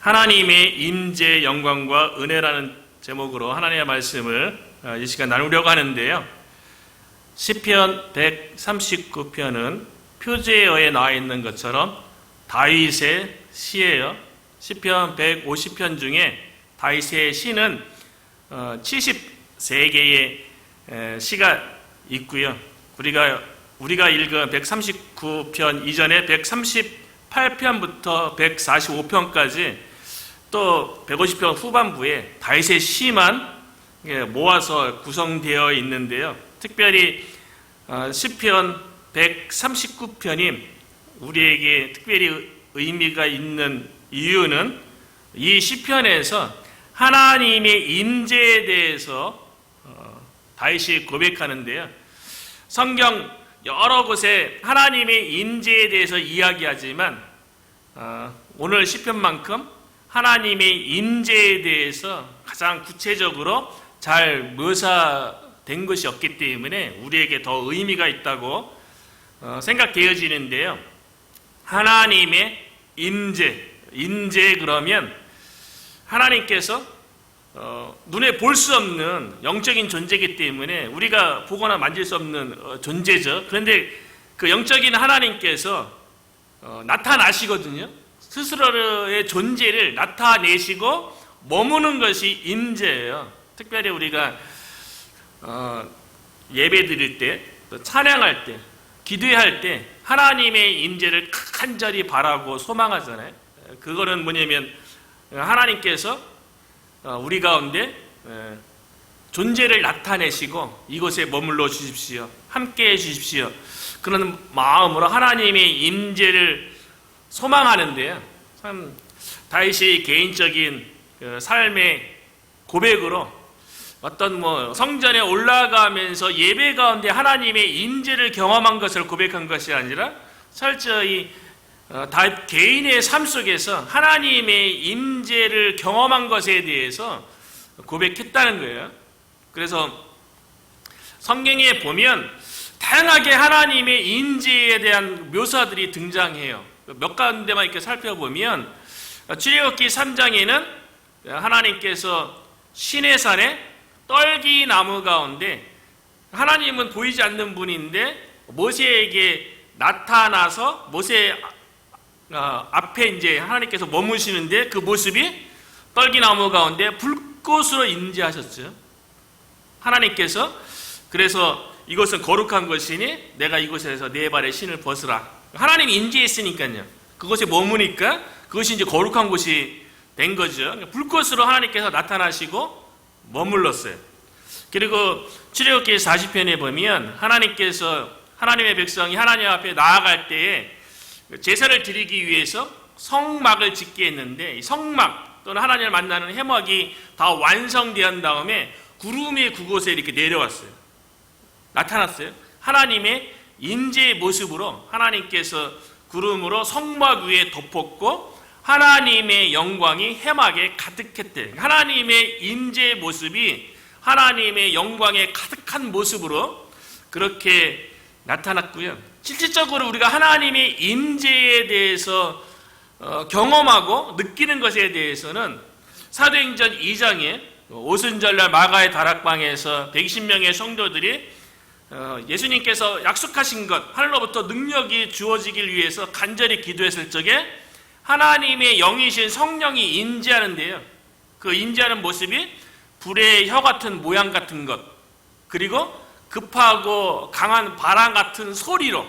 하나님의 임재 영광과 은혜라는 제목으로 하나님의 말씀을 이 시간 나누려고 하는데요. 시편 139편은 표제어에 나와 있는 것처럼 다윗의 시예요. 시편 150편 중에 다윗의 시는 73개의 시가 있고요. 우리가 읽은 139편 이전에 138편부터 145편까지 또 150편 후반부에 다윗의 시만 모아서 구성되어 있는데요. 특별히 시편 139편이 우리에게 특별히 의미가 있는 이유는 이 시편에서 하나님의 임재에 대해서 다윗이 고백하는데요. 성경 여러 곳에 하나님의 임재에 대해서 이야기하지만 오늘 시편만큼 하나님의 임재에 대해서 가장 구체적으로 잘 묘사된 것이 없기 때문에 우리에게 더 의미가 있다고 생각되어지는데요. 하나님의 임재 그러면 하나님께서 눈에 볼 수 없는 영적인 존재이기 때문에 우리가 보거나 만질 수 없는 존재죠. 그런데 그 영적인 하나님께서 나타나시거든요. 스스로의 존재를 나타내시고 머무는 것이 임재예요. 특별히 우리가 예배 드릴 때, 또 찬양할 때, 기도할 때 하나님의 임재를 간절히 바라고 소망하잖아요. 그거는 뭐냐면 하나님께서 우리 가운데 존재를 나타내시고 이곳에 머물러 주십시오. 함께해 주십시오. 그런 마음으로 하나님의 임재를 소망하는데요. 참 다윗이 개인적인 삶의 고백으로 어떤 성전에 올라가면서 예배 가운데 하나님의 임재를 경험한 것을 고백한 것이 아니라 철저히 다윗 개인의 삶 속에서 하나님의 임재를 경험한 것에 대해서 고백했다는 거예요. 그래서 성경에 보면 다양하게 하나님의 임재에 대한 묘사들이 등장해요. 몇 가운데만 이렇게 살펴보면 출애굽기 3장에는 하나님께서 시내산에 떨기나무 가운데 하나님은 보이지 않는 분인데 모세에게 나타나서 모세 앞에 이제 하나님께서 머무시는데 그 모습이 떨기나무 가운데 불꽃으로 임재하셨죠. 하나님께서 그래서 이것은 거룩한 것이니 내가 이곳에서 네 발의 신을 벗으라. 하나님이 임재했으니까요. 그곳에 머무니까 그것이 이제 거룩한 곳이 된 거죠. 불꽃으로 하나님께서 나타나시고 머물렀어요. 그리고 출애굽기 40편에 보면 하나님께서 하나님의 백성이 하나님 앞에 나아갈 때에 제사를 드리기 위해서 성막을 짓게 했는데 이 성막 또는 하나님을 만나는 회막이 다 완성된 다음에 구름이 그곳에 이렇게 내려왔어요. 나타났어요. 하나님의 임재의 모습으로 하나님께서 구름으로 성막 위에 덮었고 하나님의 영광이 회막에 가득했대. 하나님의 임재의 모습이 하나님의 영광에 가득한 모습으로 그렇게 나타났고요. 실질적으로 우리가 하나님의 임재에 대해서 경험하고 느끼는 것에 대해서는 사도행전 2장에 오순절날 마가의 다락방에서 120명의 성도들이 예수님께서 약속하신 것 하늘로부터 능력이 주어지길 위해서 간절히 기도했을 적에 하나님의 영이신 성령이 임재하는데요. 그 임재하는 모습이 불의 혀 같은 모양 같은 것, 그리고 급하고 강한 바람 같은 소리로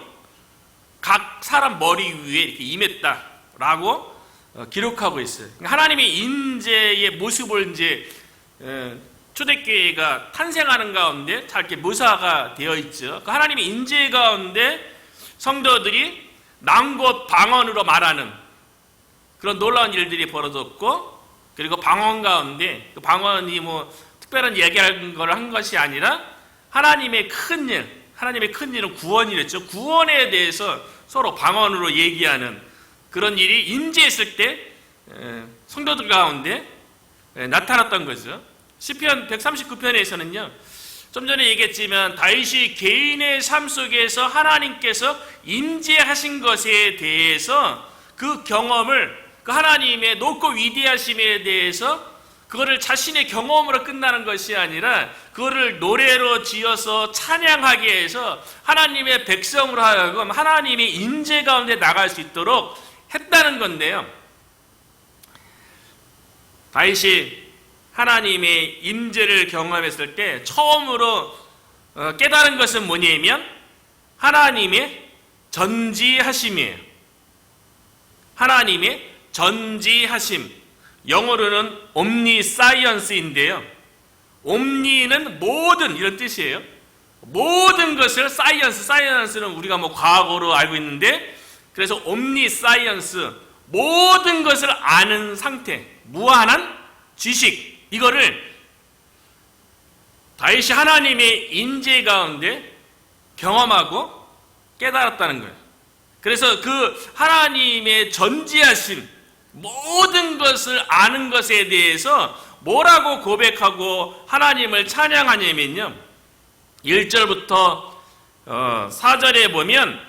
각 사람 머리 위에 이렇게 임했다라고 기록하고 있어요. 하나님의 임재의 모습을 이제 초대교회가 탄생하는 가운데 잘 이렇게 묘사가 되어 있죠. 그 하나님의 임재 가운데 성도들이 낭곳 방언으로 말하는 그런 놀라운 일들이 벌어졌고, 그리고 방언 가운데 그 방언이 특별한 얘기하는 걸 한 것이 아니라 하나님의 큰 일은 구원이랬죠. 구원에 대해서 서로 방언으로 얘기하는 그런 일이 임재했을 때 성도들 가운데 나타났던 거죠. 시편 139편에서는요. 좀 전에 얘기했지만 다윗이 개인의 삶 속에서 하나님께서 임재하신 것에 대해서 그 경험을 그 하나님의 높고 위대하심에 대해서 그거를 자신의 경험으로 끝나는 것이 아니라 그거를 노래로 지어서 찬양하게 해서 하나님의 백성으로 하여금 하나님의 인재 가운데 나갈 수 있도록 했다는 건데요. 다윗이 하나님의 임재를 경험했을 때 처음으로 깨달은 것은 뭐냐면 하나님의 전지하심이에요. 하나님의 전지하심. 영어로는 omniscience인데요. omni는 모든 이런 뜻이에요. 모든 것을 science는 우리가 뭐 과거로 알고 있는데, 그래서 omniscience, 모든 것을 아는 상태, 무한한 지식, 이거를 다윗이 하나님의 인재 가운데 경험하고 깨달았다는 거예요. 그래서 그 하나님의 전지하심, 모든 것을 아는 것에 대해서 뭐라고 고백하고 하나님을 찬양하냐면요, 1절부터 4절에 보면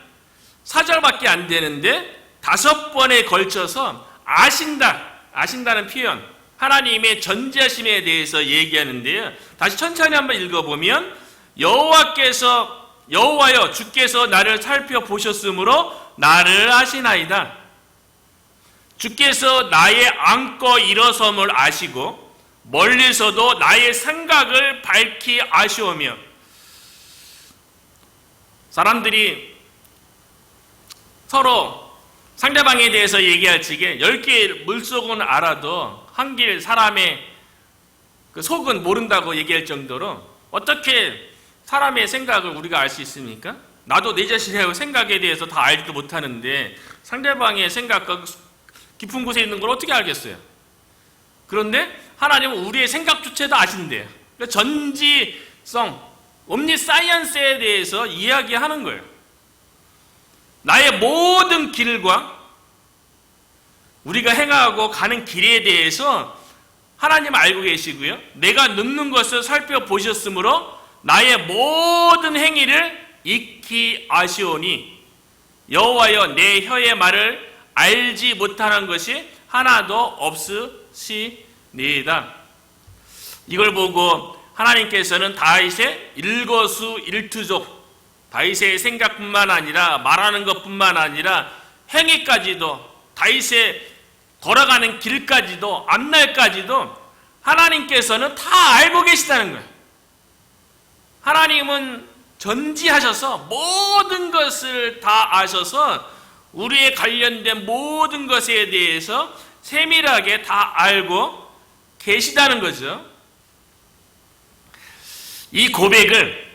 4절밖에 안 되는데 5번에 걸쳐서 아신다는 표현, 하나님의 전지하심에 대해서 얘기하는데요. 다시 천천히 한번 읽어보면 여호와여 주께서 나를 살펴보셨으므로 나를 아시나이다. 주께서 나의 앉고 일어섬을 아시고 멀리서도 나의 생각을 밝히 아시오며. 사람들이 서로 상대방에 대해서 얘기할 적에 10개의 물속은 알아도 한길 사람의 그 속은 모른다고 얘기할 정도로, 어떻게 사람의 생각을 우리가 알 수 있습니까? 나도 내 자신의 생각에 대해서 다 알지도 못하는데 상대방의 생각과 깊은 곳에 있는 걸 어떻게 알겠어요? 그런데 하나님은 우리의 생각조차도 아신대요. 그러니까 전지성, omniscience에 대해서 이야기하는 거예요. 나의 모든 길과 우리가 행하고 가는 길에 대해서 하나님은 알고 계시고요. 내가 늙는 것을 살펴보셨으므로 나의 모든 행위를 익히 아시오니 여호와여 내 혀의 말을 알지 못하는 것이 하나도 없으시니이다. 이걸 보고 하나님께서는 다윗의 일거수일투족, 다윗의 생각뿐만 아니라 말하는 것뿐만 아니라 행위까지도, 다윗의 걸어가는 길까지도, 앞날까지도 하나님께서는 다 알고 계시다는 거예요. 하나님은 전지하셔서 모든 것을 다 아셔서 우리의 관련된 모든 것에 대해서 세밀하게 다 알고 계시다는 거죠. 이 고백을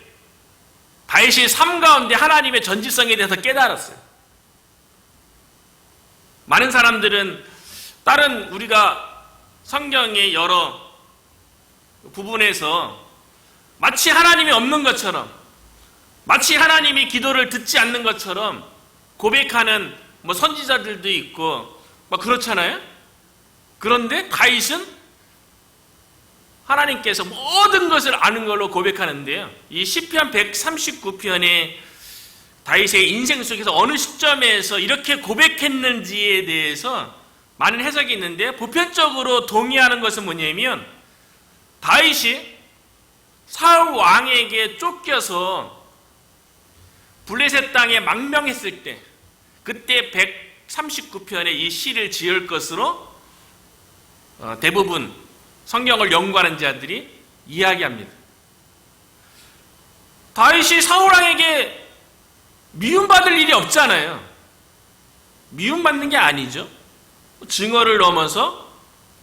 다윗이 삶 가운데 하나님의 전지성에 대해서 깨달았어요. 많은 사람들은 다른 우리가 성경의 여러 부분에서 마치 하나님이 없는 것처럼, 마치 하나님이 기도를 듣지 않는 것처럼 고백하는 선지자들도 있고 그렇잖아요. 그런데 다윗은 하나님께서 모든 것을 아는 걸로 고백하는데요. 이 시편 139편에 다윗의 인생 속에서 어느 시점에서 이렇게 고백했는지에 대해서 많은 해석이 있는데, 보편적으로 동의하는 것은 뭐냐면 다윗이 사울 왕에게 쫓겨서 블레셋 땅에 망명했을 때, 그때 139편의 이 시를 지을 것으로 대부분 성경을 연구하는 자들이 이야기합니다. 다윗이 사울 왕에게 미움받을 일이 없잖아요. 미움받는 게 아니죠. 증오를 넘어서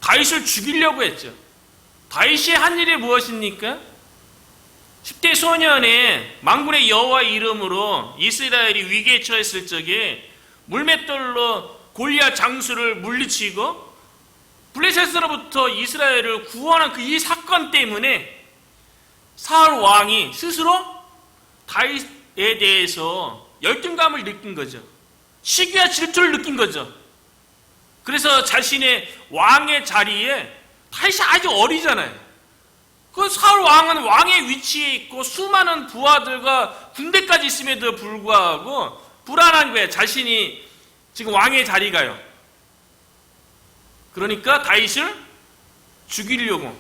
다윗을 죽이려고 했죠. 다윗이 한 일이 무엇입니까? 10대 소년에 만군의 여호와 이름으로 이스라엘이 위기에 처했을 적에 물맷돌로 골리앗 장수를 물리치고 블레셋으로부터 이스라엘을 구원한 그 이 사건 때문에 사울 왕이 스스로 다윗에 대해서 열등감을 느낀 거죠. 시기와 질투를 느낀 거죠. 그래서 자신의 왕의 자리에, 다윗이 아주 어리잖아요. 그 사울 왕은 왕의 위치에 있고 수많은 부하들과 군대까지 있음에도 불구하고 불안한 거예요. 자신이 지금 왕의 자리가요. 그러니까 다윗을 죽이려고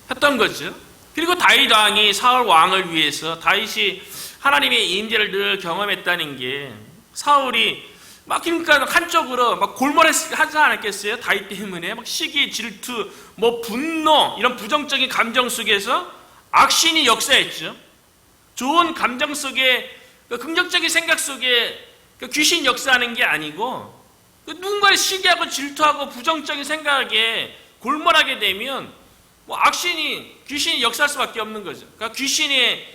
했던 거죠. 그리고 다윗 왕이 사울 왕을 위해서 다윗이 하나님의 임재를 늘 경험했다는 게 사울이 막 그러니까 한쪽으로 막 골몰하지 않았겠어요? 다윗 때문에 막 시기, 질투, 뭐 분노 이런 부정적인 감정 속에서 악신이 역사했죠. 좋은 감정 속에 긍정적인 생각 속에 귀신 역사하는 게 아니고 누군가를 시기하고 질투하고 부정적인 생각에 골몰하게 되면 뭐 악신이 귀신이 역사할 수밖에 없는 거죠. 그러니까 귀신이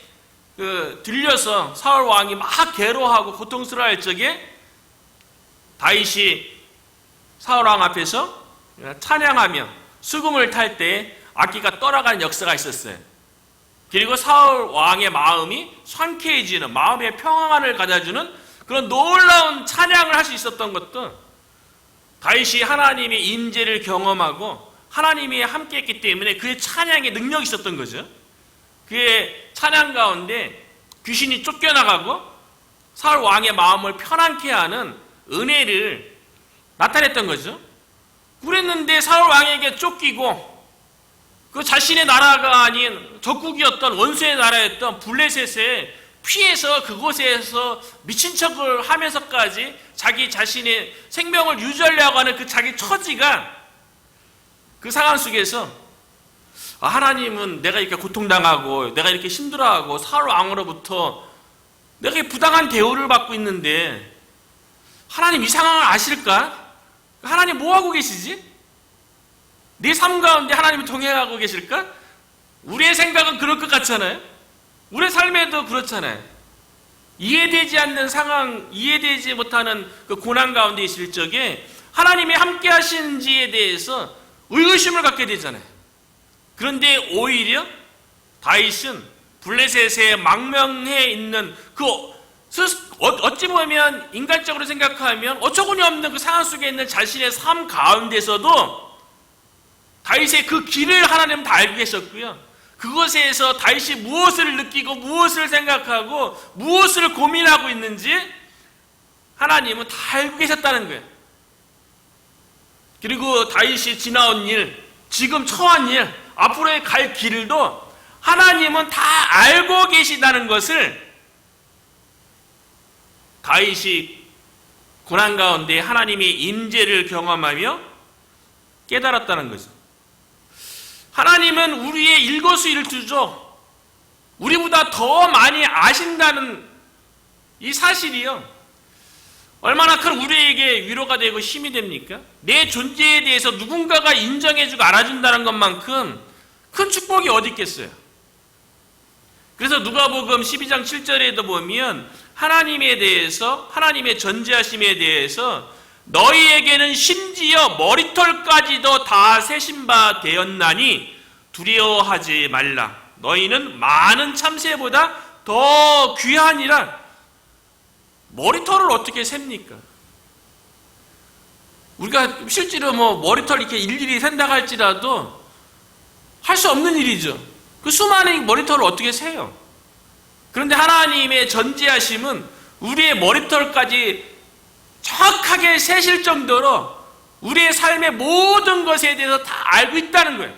들려서 사울 왕이 막 괴로워하고 고통스러워할 적에 다윗이 사울 왕 앞에서 찬양하며 수금을 탈 때 악기가 떠나가는 역사가 있었어요. 그리고 사울 왕의 마음이 상쾌해지는, 마음의 평안을 가져주는 그런 놀라운 찬양을 할 수 있었던 것도 다윗이 하나님의 임재를 경험하고 하나님이 함께했기 때문에 그의 찬양에 능력이 있었던 거죠. 그의 찬양 가운데 귀신이 쫓겨나가고 사울 왕의 마음을 편안케 하는 은혜를 나타냈던 거죠. 그랬는데 사울 왕에게 쫓기고 그 자신의 나라가 아닌 적국이었던 원수의 나라였던 블레셋에 피해서 그곳에서 미친 척을 하면서까지 자기 자신의 생명을 유지하려고 하는 그 자기 처지가 그 상황 속에서 하나님은 내가 이렇게 고통당하고 내가 이렇게 힘들어하고 사울 왕으로부터 내가 부당한 대우를 받고 있는데 하나님 이 상황을 아실까? 하나님 뭐 하고 계시지? 내 삶 가운데 하나님이 동행하고 계실까? 우리의 생각은 그럴 것 같잖아요. 우리의 삶에도 그렇잖아요. 이해되지 않는 상황, 이해되지 못하는 그 고난 가운데 있을 적에 하나님이 함께 하시는지에 대해서 의구심을 갖게 되잖아요. 그런데 오히려 다윗은 블레셋에 망명해 있는 그 어찌 보면 인간적으로 생각하면 어처구니 없는 그 상황 속에 있는 자신의 삶 가운데서도 다윗의 그 길을 하나님은 다 알고 계셨고요. 그것에서 다윗이 무엇을 느끼고 무엇을 생각하고 무엇을 고민하고 있는지 하나님은 다 알고 계셨다는 거예요. 그리고 다윗이 지나온 일, 지금 처한 일, 앞으로의 갈 길도 하나님은 다 알고 계시다는 것을 다윗이 고난 가운데 하나님의 임재를 경험하며 깨달았다는 거죠. 하나님은 우리의 일거수일투족, 우리보다 더 많이 아신다는 이 사실이요, 얼마나 큰 우리에게 위로가 되고 힘이 됩니까? 내 존재에 대해서 누군가가 인정해주고 알아준다는 것만큼 큰 축복이 어디 있겠어요? 그래서 누가복음 12장 7절에도 보면 하나님에 대해서, 하나님의 전지하심에 대해서 너희에게는 심지어 머리털까지도 다 세신 바 되었나니 두려워하지 말라. 너희는 많은 참새보다 더 귀하니라. 머리털을 어떻게 셉니까? 우리가 실제로 뭐 머리털 이렇게 일일이 센다고 할지라도 할 수 없는 일이죠. 그 수많은 머리털을 어떻게 세요? 그런데 하나님의 전지하심은 우리의 머리털까지 정확하게 세실 정도로 우리의 삶의 모든 것에 대해서 다 알고 있다는 거예요.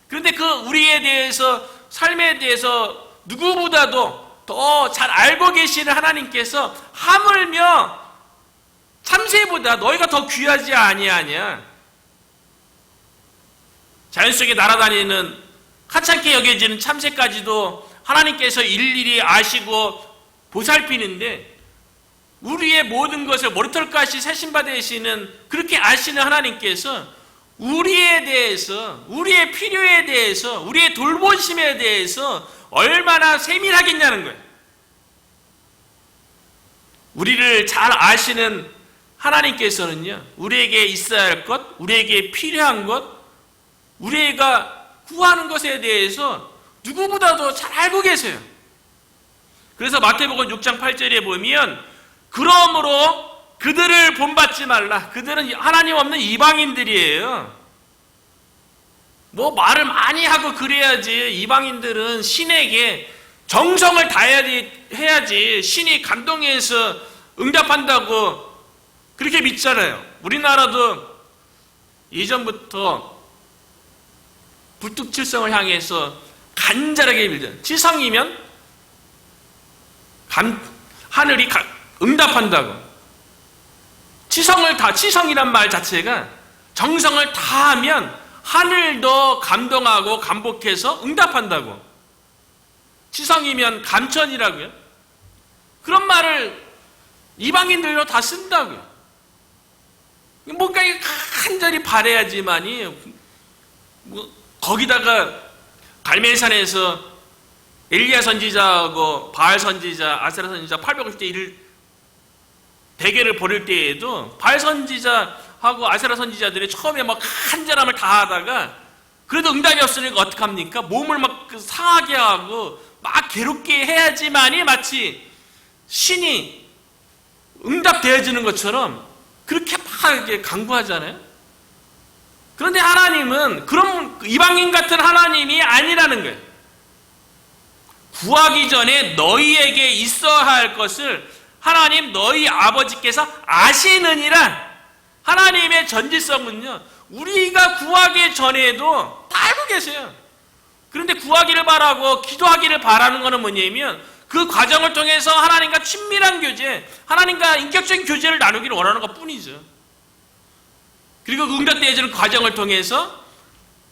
그런데 그 우리에 대해서, 삶에 대해서 누구보다도 더 잘 알고 계시는 하나님께서 하물며 참새보다 너희가 더 귀하지 아니하냐. 자연 속에 날아다니는 하찮게 여겨지는 참새까지도 하나님께서 일일이 아시고 보살피는데 우리의 모든 것을 머리털까지 세신바 되시는, 그렇게 아시는 하나님께서 우리에 대해서, 우리의 필요에 대해서, 우리의 돌보심에 대해서 얼마나 세밀하겠냐는 거예요. 우리를 잘 아시는 하나님께서는요, 우리에게 있어야 할 것, 우리에게 필요한 것, 우리가 구하는 것에 대해서 누구보다도 잘 알고 계세요. 그래서 마태복음 6장 8절에 보면 그러므로 그들을 본받지 말라. 그들은 하나님 없는 이방인들이에요. 뭐 말을 많이 하고 그래야지. 이방인들은 신에게 정성을 다해야지, 신이 감동해서 응답한다고 그렇게 믿잖아요. 우리나라도 이전부터 불특칠성을 향해서 간절하게 믿어요. 지성이면 하늘이 응답한다고. 지성이란 말 자체가 정성을 다하면 하늘도 감동하고 감복해서 응답한다고. 지성이면 감천이라고요. 그런 말을 이방인들도 다 쓴다고요. 뭔가 간절히 바라야지만이 거기다가 갈멜산에서 엘리야 선지자하고 바알 선지자, 아세라 선지자 850대 1 대결을 벌일 때에도 바알 선지자하고 아세라 선지자들이 처음에 막 간절함을 다하다가 그래도 응답이 없으니까 어떡합니까? 몸을 막 상하게 하고 막 괴롭게 해야지만이 마치 신이 응답되어지는 것처럼 그렇게 막 이렇게 강구하잖아요. 그런데 하나님은 그런 이방인 같은 하나님이 아니라는 거예요. 구하기 전에 너희에게 있어야 할 것을 하나님 너희 아버지께서 아시느니라. 하나님의 전지성은요, 우리가 구하기 전에도 다 알고 계세요. 그런데 구하기를 바라고 기도하기를 바라는 것은 뭐냐면 그 과정을 통해서 하나님과 친밀한 교제, 하나님과 인격적인 교제를 나누기를 원하는 것 뿐이죠. 그리고 그 응답되어지는 과정을 통해서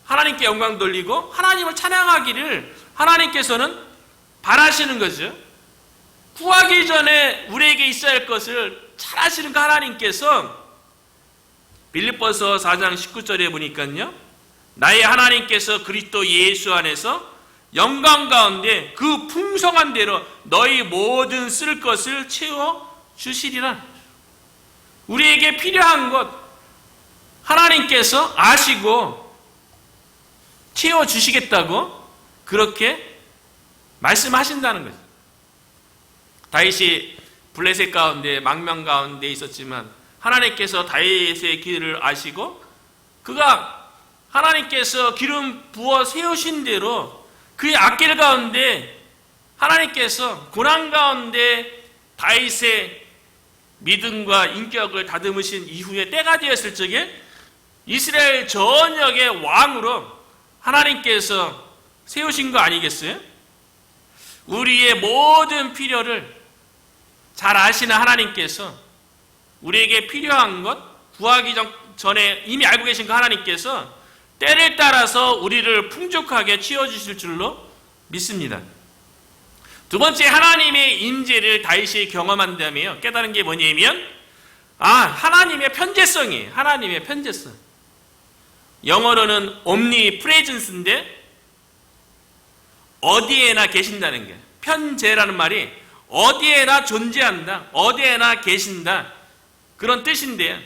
하나님께 영광 돌리고 하나님을 찬양하기를 하나님께서는 바라시는 거죠. 구하기 전에 우리에게 있어야 할 것을 잘 아시는 그 하나님께서 빌립보서 4장 19절에 보니까요, 나의 하나님께서 그리스도 예수 안에서 영광 가운데 그 풍성한 대로 너희 모든 쓸 것을 채워 주시리라. 우리에게 필요한 것 하나님께서 아시고 채워 주시겠다고 그렇게 말씀하신다는 거죠. 다윗이 블레셋 가운데 망명 가운데 있었지만 하나님께서 다윗의 길을 아시고 그가 하나님께서 기름 부어 세우신 대로 그의 앞길 가운데 하나님께서 고난 가운데 다윗의 믿음과 인격을 다듬으신 이후에 때가 되었을 적에 이스라엘 전역의 왕으로 하나님께서 세우신 거 아니겠어요? 우리의 모든 필요를 잘 아시는 하나님께서 우리에게 필요한 것 구하기 전에 이미 알고 계신 그 하나님께서 때를 따라서 우리를 풍족하게 채워주실 줄로 믿습니다. 두 번째, 하나님의 임재를 다윗이 경험한다며 깨달은 게 뭐냐면 하나님의 편재성이에요. 하나님의 편재성. 영어로는 omnipresence인데 어디에나 계신다는 게, 편재라는 말이 어디에나 존재한다, 어디에나 계신다, 그런 뜻인데요.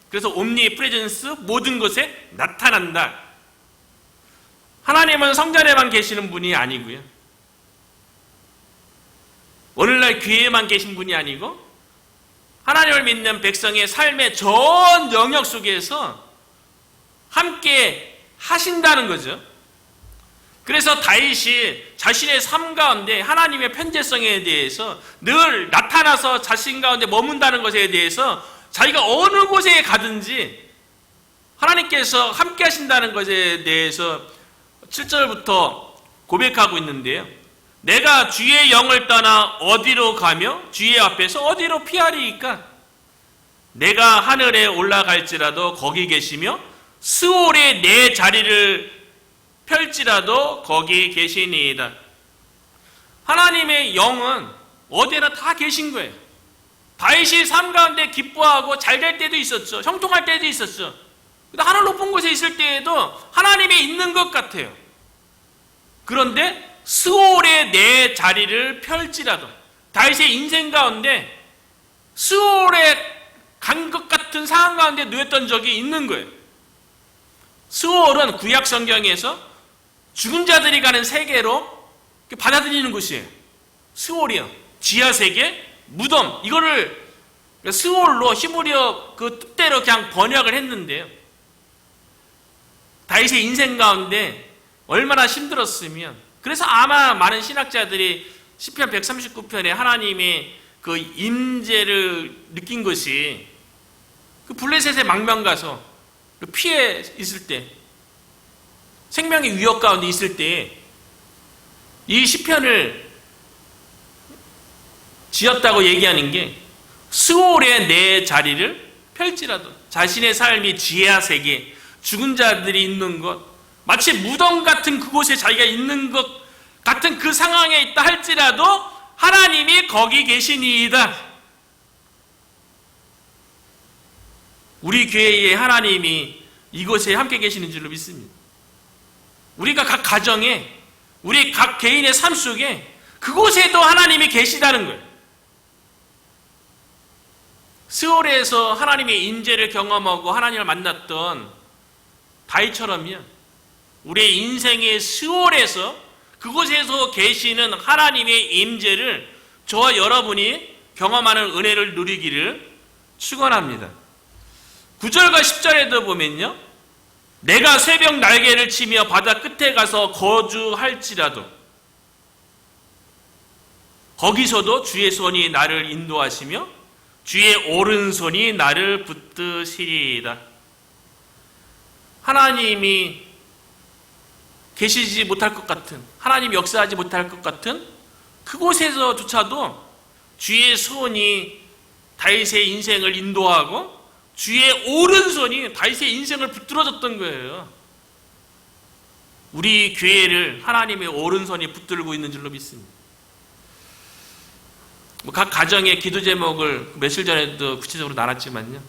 그래서 omnipresence, 모든 곳에 나타난다. 하나님은 성전에만 계시는 분이 아니고요, 오늘날 교회에만 계신 분이 아니고 하나님을 믿는 백성의 삶의 전 영역 속에서 함께 하신다는 거죠. 그래서 다윗이 자신의 삶 가운데 하나님의 편재성에 대해서 늘 나타나서 자신 가운데 머문다는 것에 대해서 자기가 어느 곳에 가든지 하나님께서 함께 하신다는 것에 대해서 7절부터 고백하고 있는데요. 내가 주의 영을 떠나 어디로 가며 주의 앞에서 어디로 피하리이까? 내가 하늘에 올라갈지라도 거기 계시며 스올에 내 자리를 펼지라도 거기 계시니이다. 하나님의 영은 어디나 다 계신 거예요. 다윗이 삶 가운데 기뻐하고 잘 될 때도 있었죠. 형통할 때도 있었죠. 하늘 높은 곳에 있을 때에도 하나님이 있는 것 같아요. 그런데 스올에 내 자리를 펼지라도, 다윗의 인생 가운데 스올에 간 것 같은 상황 가운데 놓였던 적이 있는 거예요. 스올은 구약 성경에서 죽은 자들이 가는 세계로 받아들이는 곳이에요. 스올이요. 지하 세계, 무덤, 이거를 스올로 히브리어 그 뜻대로 그냥 번역을 했는데요. 다윗의 인생 가운데 얼마나 힘들었으면, 그래서 아마 많은 신학자들이 시편 139편에 하나님의 그 임재를 느낀 것이 그 블레셋의 망명 가서 피해 있을 때, 생명의 위협 가운데 있을 때 이 시편을 지었다고 얘기하는 게 스올에 내 자리를 펼지라도, 자신의 삶이 지하 세계, 죽은 자들이 있는 곳, 마치 무덤 같은 그곳에 자기가 있는 것 같은 그 상황에 있다 할지라도 하나님이 거기 계시니이다. 우리 교회에 하나님이 이곳에 함께 계시는 줄로 믿습니다. 우리가 각 가정에, 우리 각 개인의 삶 속에 그곳에도 하나님이 계시다는 거예요. 스올에서 하나님의 인재를 경험하고 하나님을 만났던 다윗처럼요, 우리의 인생의 스올에서, 그곳에서 계시는 하나님의 임재를 저와 여러분이 경험하는 은혜를 누리기를 축원합니다. 9절과 10절에도 보면요, 내가 새벽 날개를 치며 바다 끝에 가서 거주할지라도 거기서도 주의 손이 나를 인도하시며 주의 오른손이 나를 붙드시리이다. 하나님이 계시지 못할 것 같은, 하나님이 역사하지 못할 것 같은 그곳에서조차도 주의 손이 다윗의 인생을 인도하고 주의 오른손이 다윗의 인생을 붙들어줬던 거예요. 우리 교회를 하나님의 오른손이 붙들고 있는 줄로 믿습니다. 각 가정의 기도 제목을 며칠 전에도 구체적으로 나눴지만요,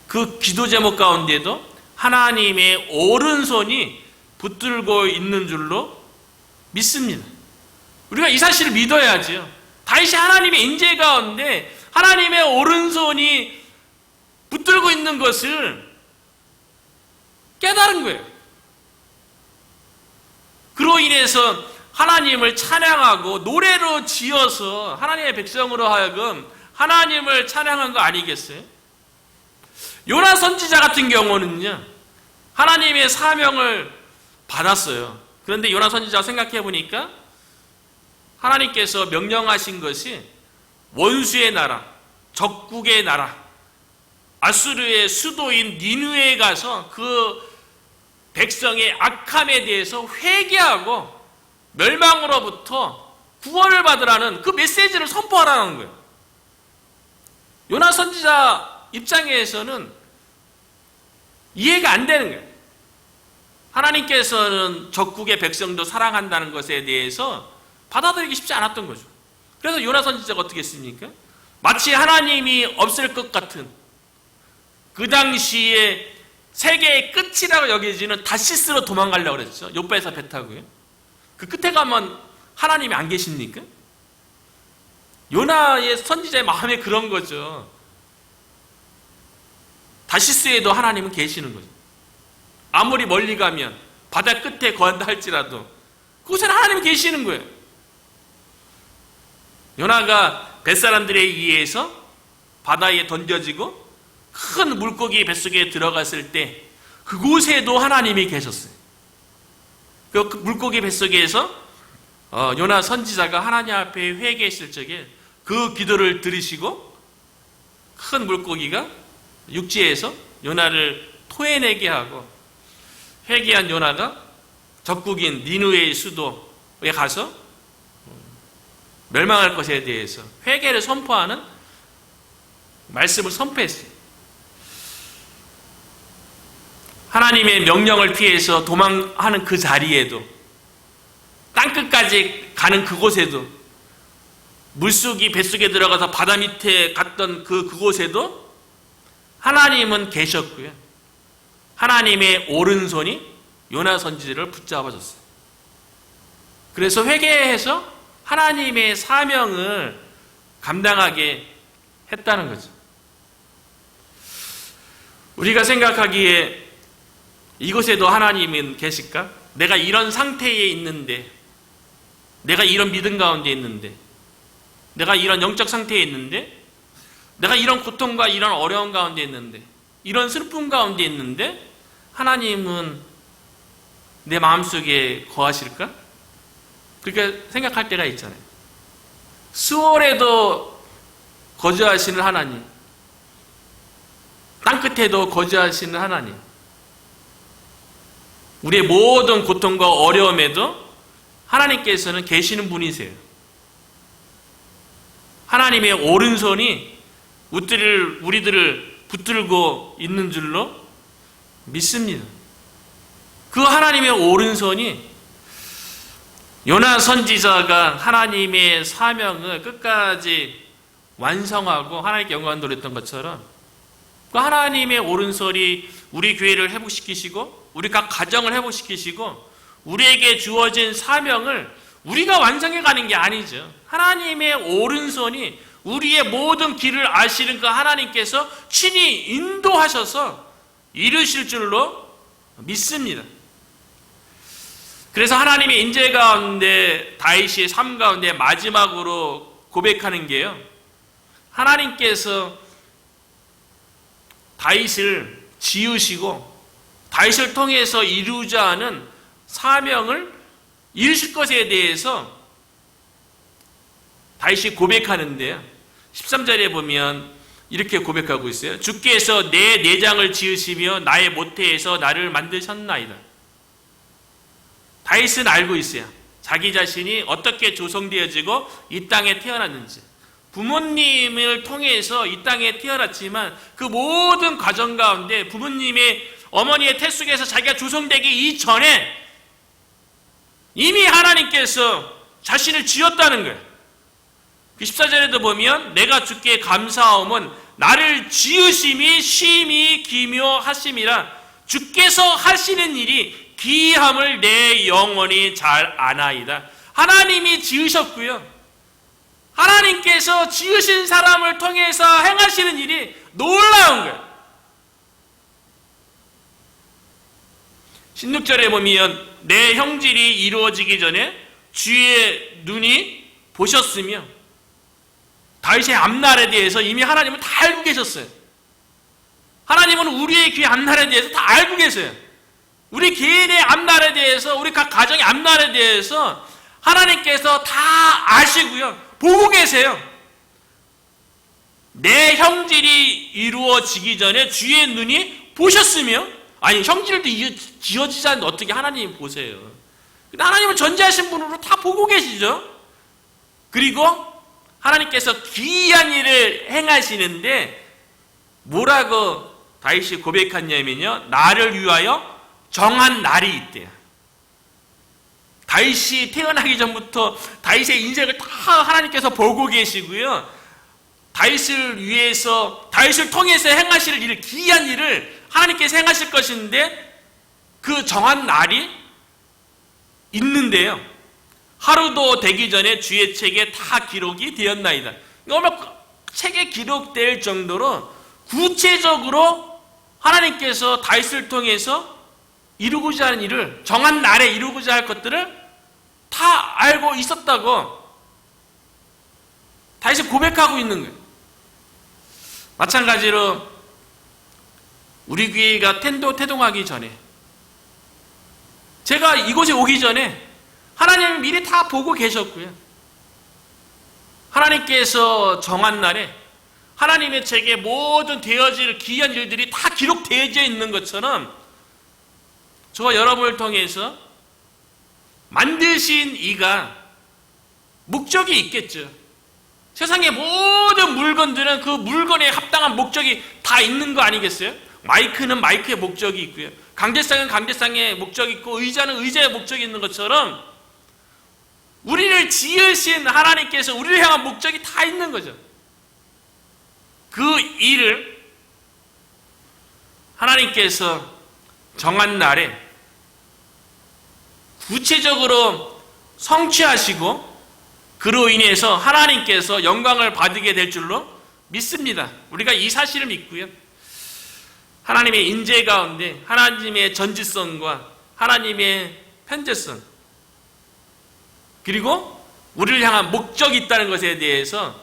그 기도 제목 가운데도 하나님의 오른손이 붙들고 있는 줄로 믿습니다. 우리가 이 사실을 믿어야죠. 다윗이 하나님의 인재 가운데 하나님의 오른손이 붙들고 있는 것을 깨달은 거예요. 그로 인해서 하나님을 찬양하고 노래로 지어서 하나님의 백성으로 하여금 하나님을 찬양한 거 아니겠어요? 요나 선지자 같은 경우는요, 하나님의 사명을 받았어요. 그런데 요나 선지자가 생각해 보니까 하나님께서 명령하신 것이 원수의 나라, 적국의 나라, 아수르의 수도인 니느웨에 가서 그 백성의 악함에 대해서 회개하고 멸망으로부터 구원을 받으라는 그 메시지를 선포하라는 거예요. 요나 선지자 입장에서는 이해가 안 되는 거예요. 하나님께서는 적국의 백성도 사랑한다는 것에 대해서 받아들이기 쉽지 않았던 거죠. 그래서 요나 선지자가 어떻게 했습니까? 마치 하나님이 없을 것 같은, 그 당시에 세계의 끝이라고 여겨지는 다시스로 도망가려고 그랬죠. 요바에서 배 타고요. 그 끝에 가면 하나님이 안 계십니까? 요나의 선지자의 마음에 그런 거죠. 다시스에도 하나님은 계시는 거죠. 아무리 멀리 가면 바다 끝에 거한다 할지라도 그곳에는 하나님이 계시는 거예요. 요나가 뱃사람들에 의해서 바다에 던져지고 큰 물고기 뱃속에 들어갔을 때 그곳에도 하나님이 계셨어요. 그 물고기 뱃속에서 요나 선지자가 하나님 앞에 회개했을 적에 그 기도를 들으시고 큰 물고기가 육지에서 요나를 토해내게 하고, 회개한 요나가 적국인 니느웨의 수도에 가서 멸망할 것에 대해서 회개를 선포하는 말씀을 선포했어요. 하나님의 명령을 피해서 도망하는 그 자리에도, 땅끝까지 가는 그곳에도, 물속이 뱃속에 들어가서 바다 밑에 갔던 그곳에도 하나님은 계셨고요. 하나님의 오른손이 요나 선지자를 붙잡아줬어요. 그래서 회개해서 하나님의 사명을 감당하게 했다는 거죠. 우리가 생각하기에 이곳에도 하나님은 계실까? 내가 이런 상태에 있는데, 내가 이런 믿음 가운데 있는데, 내가 이런 영적 상태에 있는데, 내가 이런 고통과 이런 어려움 가운데 있는데, 이런 슬픔 가운데 있는데 하나님은 내 마음속에 거하실까? 그렇게 생각할 때가 있잖아요. 스월에도 거주하시는 하나님, 땅끝에도 거주하시는 하나님, 우리의 모든 고통과 어려움에도 하나님께서는 계시는 분이세요. 하나님의 오른손이 우리들을 붙들고 있는 줄로 믿습니다. 그 하나님의 오른손이 요나 선지자가 하나님의 사명을 끝까지 완성하고 하나님께 영광 돌렸던 것처럼 그 하나님의 오른손이 우리 교회를 회복시키시고 우리 각 가정을 회복시키시고 우리에게 주어진 사명을 우리가 완성해 가는 게 아니죠. 하나님의 오른손이 우리의 모든 길을 아시는 그 하나님께서 친히 인도하셔서 이루실 줄로 믿습니다. 그래서 하나님의 인재 가운데 다윗의 삶 가운데 마지막으로 고백하는 게요, 하나님께서 다윗을 지으시고 다윗을 통해서 이루자 하는 사명을 이루실 것에 대해서 다윗이 고백하는데요, 13절에 보면 이렇게 고백하고 있어요. 주께서 내 내장을 지으시며 나의 모태에서 나를 만드셨나이다. 다윗은 알고 있어요. 자기 자신이 어떻게 조성되어지고 이 땅에 태어났는지. 부모님을 통해서 이 땅에 태어났지만 그 모든 과정 가운데 부모님의 어머니의 태 속에서 자기가 조성되기 이전에 이미 하나님께서 자신을 지었다는 거예요. 14절에도 보면 내가 주께 감사함은 나를 지으심이 심히 기묘하심이라 주께서 하시는 일이 기이함을 내 영혼이 잘 아나이다. 하나님이 지으셨고요, 하나님께서 지으신 사람을 통해서 행하시는 일이 놀라운 거예요. 16절에 보면 내 형질이 이루어지기 전에 주의 눈이 보셨으며, 다윗의 앞날에 대해서 이미 하나님은 다 알고 계셨어요. 하나님은 우리의 귀의 앞날에 대해서 다 알고 계세요. 우리 개인의 앞날에 대해서, 우리 각 가정의 앞날에 대해서 하나님께서 다 아시고요, 보고 계세요. 내 형질이 이루어지기 전에 주의 눈이 보셨으며, 아니 형질도 지어지지 않는데 어떻게 하나님이 보세요. 하나님은 전지하신 분으로 다 보고 계시죠. 그리고 하나님께서 기이한 일을 행하시는데 뭐라고 다윗이 고백했냐면요, 나를 위하여 정한 날이 있대요. 다윗이 태어나기 전부터 다윗의 인생을 다 하나님께서 보고 계시고요, 다윗을 위해서, 다윗을 통해서 행하실 일, 기이한 일을 하나님께서 행하실 것인데 그 정한 날이 있는데요, 하루도 되기 전에 주의 책에 다 기록이 되었나이다. 이거 책에 기록될 정도로 구체적으로 하나님께서 다윗을 통해서 이루고자 하는 일을, 정한 날에 이루고자 할 것들을 다 알고 있었다고 다윗이 고백하고 있는 거예요. 마찬가지로 우리 교회가 태동하기 전에, 제가 이곳에 오기 전에 하나님이 미리 다 보고 계셨고요, 하나님께서 정한 날에 하나님의 책에 모든 되어질 기이한 일들이 다 기록되어져 있는 것처럼 저와 여러분을 통해서 만드신 이가 목적이 있겠죠. 세상의 모든 물건들은 그 물건에 합당한 목적이 다 있는 거 아니겠어요? 마이크는 마이크의 목적이 있고요, 강제상은 강제상의 목적이 있고, 의자는 의자의 목적이 있는 것처럼 우리를 지으신 하나님께서 우리를 향한 목적이 다 있는 거죠. 그 일을 하나님께서 정한 날에 구체적으로 성취하시고 그로 인해서 하나님께서 영광을 받게 될 줄로 믿습니다. 우리가 이 사실을 믿고요, 하나님의 인재 가운데 하나님의 전지성과 하나님의 편재성, 그리고 우리를 향한 목적이 있다는 것에 대해서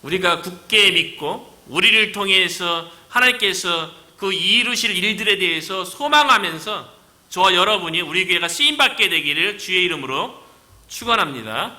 우리가 굳게 믿고 우리를 통해서 하나님께서 그 이루실 일들에 대해서 소망하면서 저와 여러분이 우리 교회가 쓰임받게 되기를 주의 이름으로 축원합니다.